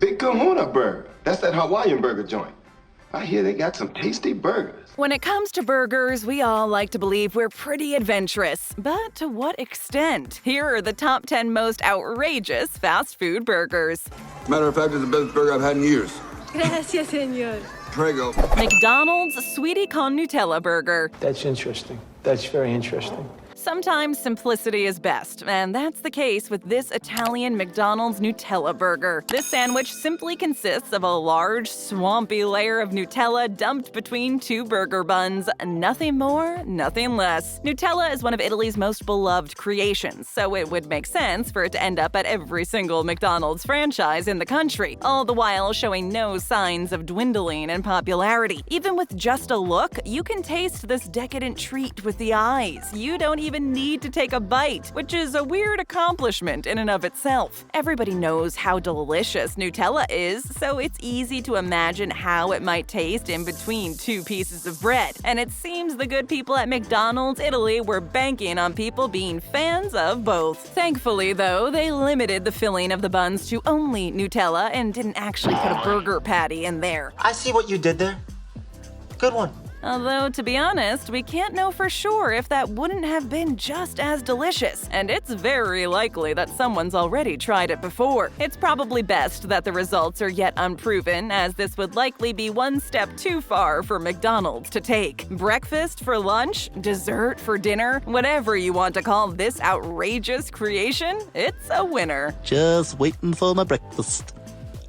Big Kahuna Burger. That's that Hawaiian burger joint. I hear they got some tasty burgers. When it comes to burgers, we all like to believe we're pretty adventurous. But to what extent? Here are the top 10 most outrageous fast food burgers. Matter of fact, it's the best burger I've had in years. Gracias, señor. Prego. McDonald's Sweety con Nutella burger. That's interesting. That's very interesting. Sometimes simplicity is best, and that's the case with this Italian McDonald's Nutella burger. This sandwich simply consists of a large, swampy layer of Nutella dumped between two burger buns. Nothing more, nothing less. Nutella is one of Italy's most beloved creations, so it would make sense for it to end up at every single McDonald's franchise in the country, all the while showing no signs of dwindling in popularity. Even with just a look, you can taste this decadent treat with the eyes. You don't even need to take a bite, which is a weird accomplishment in and of itself. Everybody knows how delicious Nutella is, so it's easy to imagine how it might taste in between two pieces of bread. And it seems the good people at McDonald's Italy were banking on people being fans of both. Thankfully, though, they limited the filling of the buns to only Nutella and didn't actually put a burger patty in there. I see what you did there. Good one. Although, to be honest, we can't know for sure if that wouldn't have been just as delicious, and it's very likely that someone's already tried it before. It's probably best that the results are yet unproven, as this would likely be one step too far for McDonald's to take. Breakfast for lunch, dessert for dinner, whatever you want to call this outrageous creation, it's a winner. Just waiting for my breakfast.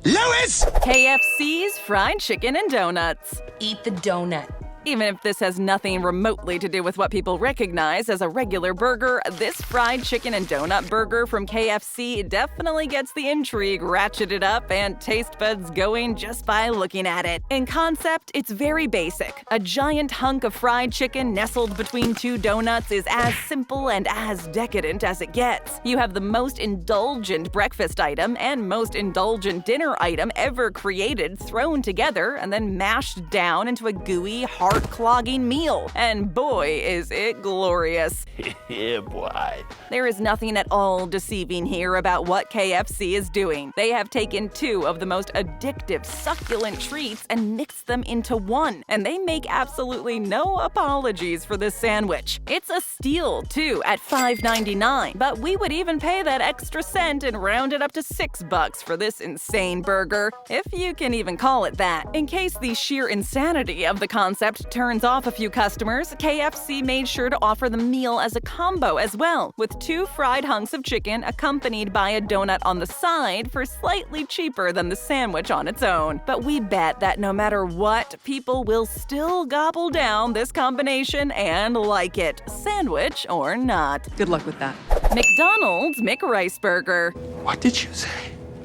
Lewis! KFC's fried chicken and donuts. Eat the donut. Even if this has nothing remotely to do with what people recognize as a regular burger, this fried chicken and donut burger from KFC definitely gets the intrigue ratcheted up and taste buds going just by looking at it. In concept, it's very basic. A giant hunk of fried chicken nestled between two donuts is as simple and as decadent as it gets. You have the most indulgent breakfast item and most indulgent dinner item ever created thrown together and then mashed down into a gooey, heart-clogging meal. And boy, is it glorious. Yeah, boy. There is nothing at all deceiving here about what KFC is doing. They have taken two of the most addictive, succulent treats and mixed them into one. And they make absolutely no apologies for this sandwich. It's a steal, too, at $5.99. But we would even pay that extra cent and round it up to $6 for this insane burger, if you can even call it that. In case the sheer insanity of the concept turns off a few customers, KFC made sure to offer the meal as a combo as well, with two fried hunks of chicken accompanied by a donut on the side for slightly cheaper than the sandwich on its own. But we bet that no matter what, people will still gobble down this combination and like it, sandwich or not. Good luck with that. McDonald's McRice burger. What did you say?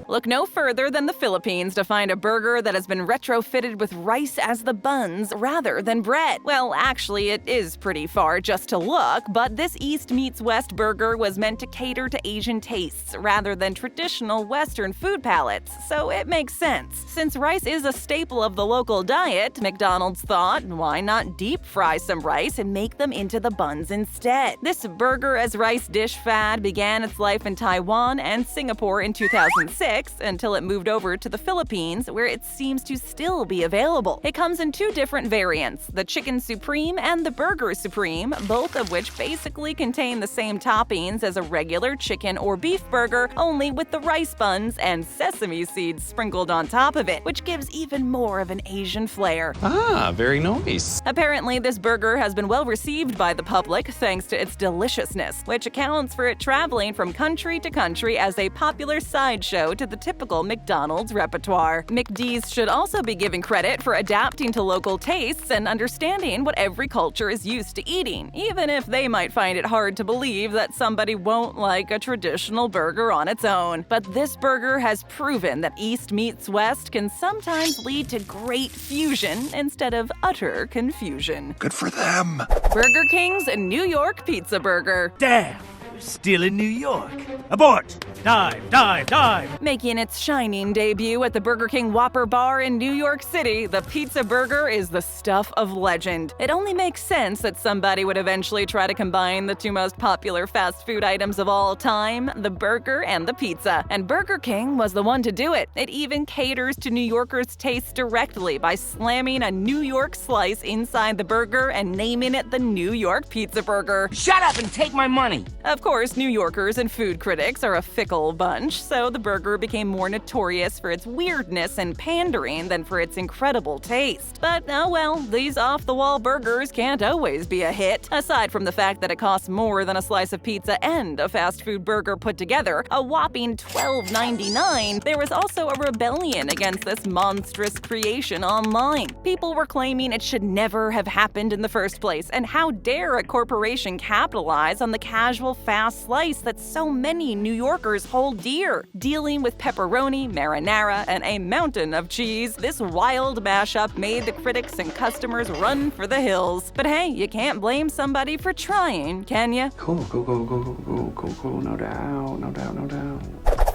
Look no further than the Philippines to find a burger that has been retrofitted with rice as the buns rather than bread. Well, actually, it is pretty far just to look, but this East meets West burger was meant to cater to Asian tastes rather than traditional Western food palates, so it makes sense. Since rice is a staple of the local diet, McDonald's thought, why not deep fry some rice and make them into the buns instead? This burger as rice dish fad began its life in Taiwan and Singapore in 2006, until it moved over to the Philippines, where it seems to still be available. It comes in two different variants, the Chicken Supreme and the Burger Supreme, both of which basically contain the same toppings as a regular chicken or beef burger, only with the rice buns and sesame seeds sprinkled on top of it, which gives even more of an Asian flair. Ah, very nice. Apparently, this burger has been well received by the public thanks to its deliciousness, which accounts for it traveling from country to country as a popular sideshow to the typical McDonald's repertoire. McD's should also be given credit for adapting to local tastes and understanding what every culture is used to eating, even if they might find it hard to believe that somebody won't like a traditional burger on its own. But this burger has proven that East meets West can sometimes lead to great fusion instead of utter confusion. Good for them. Burger King's New York Pizza Burger. Damn! Still in New York. Abort! Dive, dive, dive! Making its shining debut at the Burger King Whopper bar in New York City, the pizza burger is the stuff of legend. It only makes sense that somebody would eventually try to combine the two most popular fast food items of all time, the burger and the pizza. And Burger King was the one to do it. It even caters to New Yorkers' tastes directly by slamming a New York slice inside the burger and naming it the New York Pizza Burger. Shut up and take my money! Of course, New Yorkers and food critics are a fickle bunch, so the burger became more notorious for its weirdness and pandering than for its incredible taste. But oh well, these off-the-wall burgers can't always be a hit. Aside from the fact that it costs more than a slice of pizza and a fast food burger put together, a whopping $12.99, there was also a rebellion against this monstrous creation online. People were claiming it should never have happened in the first place, and how dare a corporation capitalize on the casual fast slice that so many New Yorkers hold dear. Dealing with pepperoni, marinara, and a mountain of cheese, this wild mashup made the critics and customers run for the hills. But hey, you can't blame somebody for trying, can ya? Cool, no doubt, no doubt, no doubt.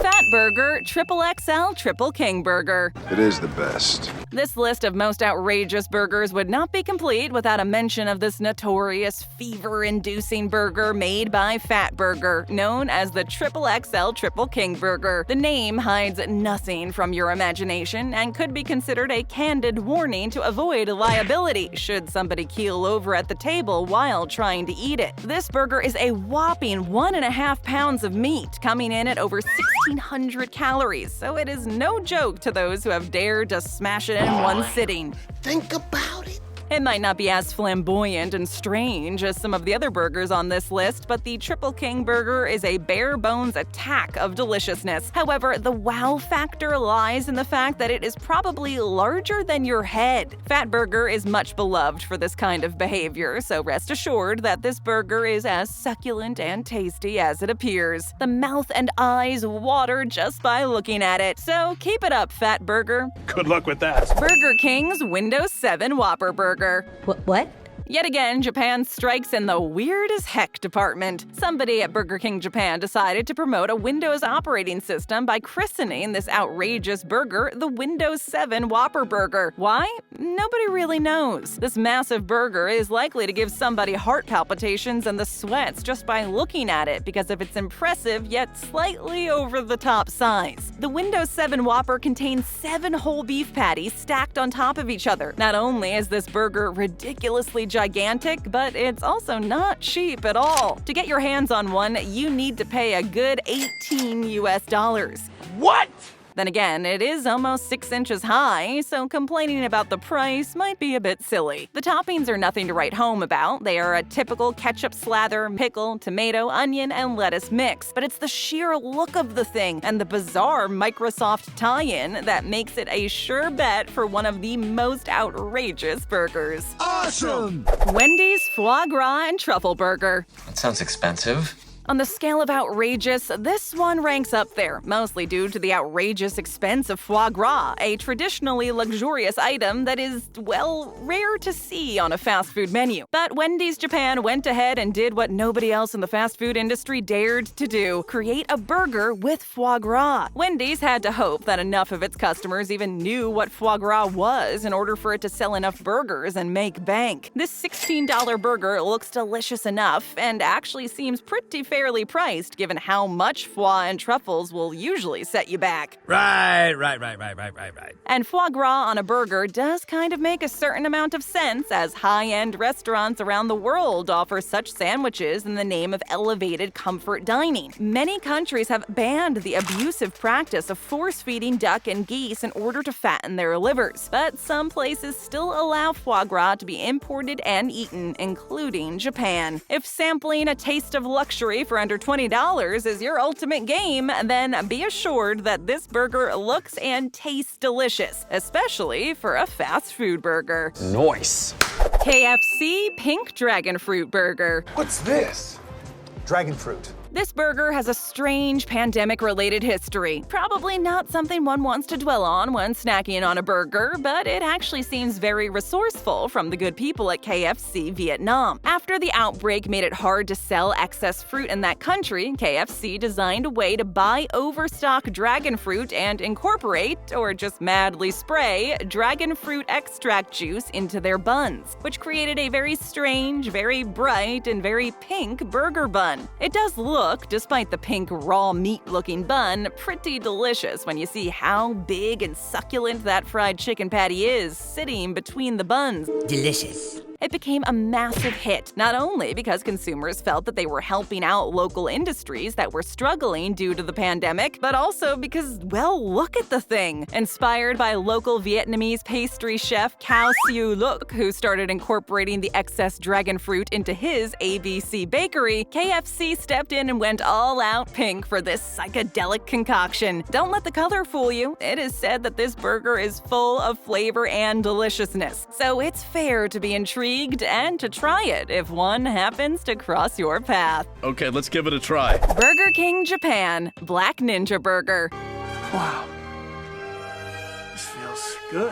Fatburger, XXXL Triple Kingburger. It is the best. This list of most outrageous burgers would not be complete without a mention of this notorious fever-inducing burger made by Fatburger, known as the XXXL Triple Kingburger. The name hides nothing from your imagination and could be considered a candid warning to avoid liability should somebody keel over at the table while trying to eat it. This burger is a whopping 1.5 pounds of meat, coming in at over 1,600 calories, so it is no joke to those who have dared to smash it in one sitting. Think about it. It might not be as flamboyant and strange as some of the other burgers on this list, but the Triple King Burger is a bare-bones attack of deliciousness. However, the wow factor lies in the fact that it is probably larger than your head. Fatburger is much beloved for this kind of behavior, so rest assured that this burger is as succulent and tasty as it appears. The mouth and eyes water just by looking at it, so keep it up, Fatburger. Good luck with that. Burger King's Windows 7 Whopper Burger. What? Yet again, Japan strikes in the weird as heck department. Somebody at Burger King Japan decided to promote a Windows operating system by christening this outrageous burger the Windows 7 Whopper Burger. Why? Nobody really knows. This massive burger is likely to give somebody heart palpitations and the sweats just by looking at it because of its impressive yet slightly over-the-top size. The Windows 7 Whopper contains 7 whole beef patties stacked on top of each other. Not only is this burger ridiculously gigantic, but it's also not cheap at all. To get your hands on one, you need to pay a good $18 US. What? Then again, it is almost 6 inches high, so complaining about the price might be a bit silly. The toppings are nothing to write home about. They are a typical ketchup slather, pickle, tomato, onion, and lettuce mix. But it's the sheer look of the thing and the bizarre Microsoft tie-in that makes it a sure bet for one of the most outrageous burgers. Awesome! Wendy's Foie Gras and Truffle Burger. That sounds expensive. On the scale of outrageous, this one ranks up there, mostly due to the outrageous expense of foie gras, a traditionally luxurious item that is, well, rare to see on a fast food menu. But Wendy's Japan went ahead and did what nobody else in the fast food industry dared to do: create a burger with foie gras. Wendy's had to hope that enough of its customers even knew what foie gras was in order for it to sell enough burgers and make bank. This $16 burger looks delicious enough and actually seems pretty fairly priced given how much foie and truffles will usually set you back. Right. And foie gras on a burger does kind of make a certain amount of sense, as high-end restaurants around the world offer such sandwiches in the name of elevated comfort dining. Many countries have banned the abusive practice of force-feeding duck and geese in order to fatten their livers, but some places still allow foie gras to be imported and eaten, including Japan. If sampling a taste of luxury for under $20 is your ultimate game, then be assured that this burger looks and tastes delicious, especially for a fast food burger. Nice. KFC Pink Dragonfruit Burger. What's this? Dragonfruit. This burger has a strange pandemic-related history. Probably not something one wants to dwell on when snacking on a burger, but it actually seems very resourceful from the good people at KFC Vietnam. After the outbreak made it hard to sell excess fruit in that country, KFC designed a way to buy overstock dragonfruit and incorporate, or just madly spray, dragonfruit extract juice into their buns, which created a very strange, very bright, and very pink burger bun. It does look, despite the pink raw meat-looking bun, pretty delicious when you see how big and succulent that fried chicken patty is sitting between the buns. Delicious. It became a massive hit, not only because consumers felt that they were helping out local industries that were struggling due to the pandemic, but also because, well, look at the thing. Inspired by local Vietnamese pastry chef Cao Siu Look, who started incorporating the excess dragon fruit into his ABC bakery, KFC stepped in and went all out pink for this psychedelic concoction. Don't let the color fool you. It is said that this burger is full of flavor and deliciousness, so it's fair to be intrigued and to try it if one happens to cross your path. Okay, let's give it a try. Burger King Japan Black Ninja Burger. Wow. This feels good.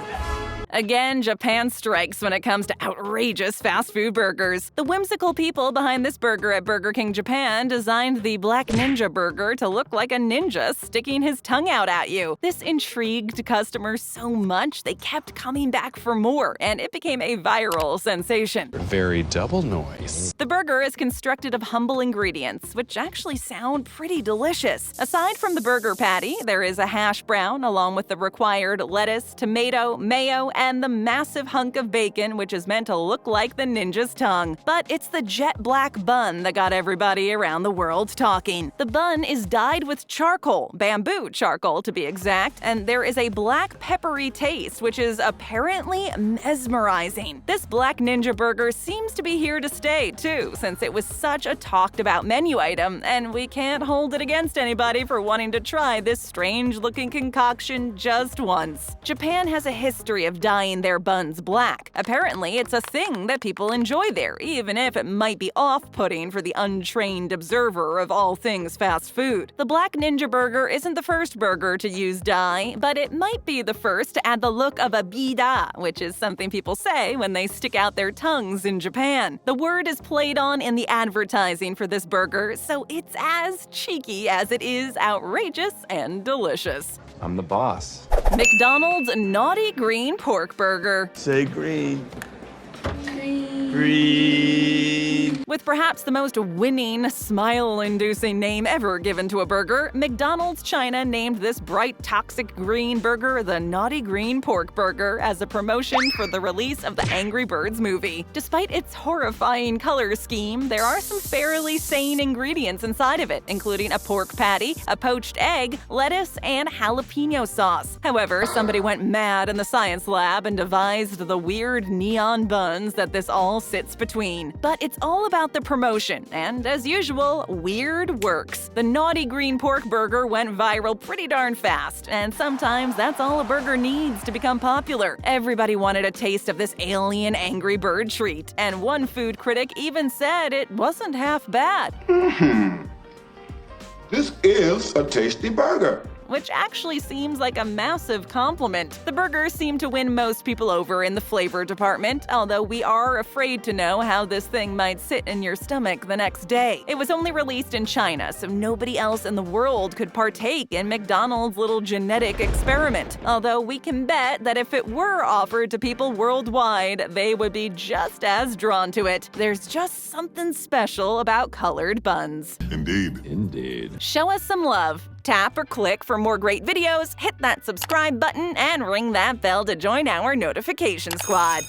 Again, Japan strikes when it comes to outrageous fast food burgers. The whimsical people behind this burger at Burger King Japan designed the Black Ninja Burger to look like a ninja sticking his tongue out at you. This intrigued customers so much they kept coming back for more, and it became a viral sensation. Very double noise. The burger is constructed of humble ingredients, which actually sound pretty delicious. Aside from the burger patty, there is a hash brown along with the required lettuce, tomato, mayo, and the massive hunk of bacon, which is meant to look like the ninja's tongue. But it's the jet black bun that got everybody around the world talking. The bun is dyed with charcoal, bamboo charcoal to be exact, and there is a black peppery taste, which is apparently mesmerizing. This Black Ninja Burger seems to be here to stay, too, since it was such a talked-about menu item, and we can't hold it against anybody for wanting to try this strange-looking concoction just once. Japan has a history of dyeing their buns black. Apparently, it's a thing that people enjoy there, even if it might be off-putting for the untrained observer of all things fast food. The Black Ninja Burger isn't the first burger to use dye, but it might be the first to add the look of a bida, which is something people say when they stick out their tongues in Japan. The word is played on in the advertising for this burger, so it's as cheeky as it is outrageous and delicious. I'm the boss. McDonald's Naughty Green Pork Burger. Say green. Green. With perhaps the most winning, smile-inducing name ever given to a burger, McDonald's China named this bright, toxic green burger the Naughty Green Pork Burger as a promotion for the release of the Angry Birds movie. Despite its horrifying color scheme, there are some fairly sane ingredients inside of it, including a pork patty, a poached egg, lettuce, and jalapeno sauce. However, somebody went mad in the science lab and devised the weird neon buns that this all sits between. But it's all about the promotion, and as usual, weird works. The Naughty Green Pork Burger went viral pretty darn fast, and sometimes that's all a burger needs to become popular. Everybody wanted a taste of this alien Angry Bird treat, and one food critic even said it wasn't half bad. This is a tasty burger. Which actually seems like a massive compliment. The burgers seem to win most people over in the flavor department, although we are afraid to know how this thing might sit in your stomach the next day. It was only released in China, so nobody else in the world could partake in McDonald's little genetic experiment. Although we can bet that if it were offered to people worldwide, they would be just as drawn to it. There's just something special about colored buns. Indeed. Show us some love. Tap or click for more great videos, hit that subscribe button, and ring that bell to join our notification squad.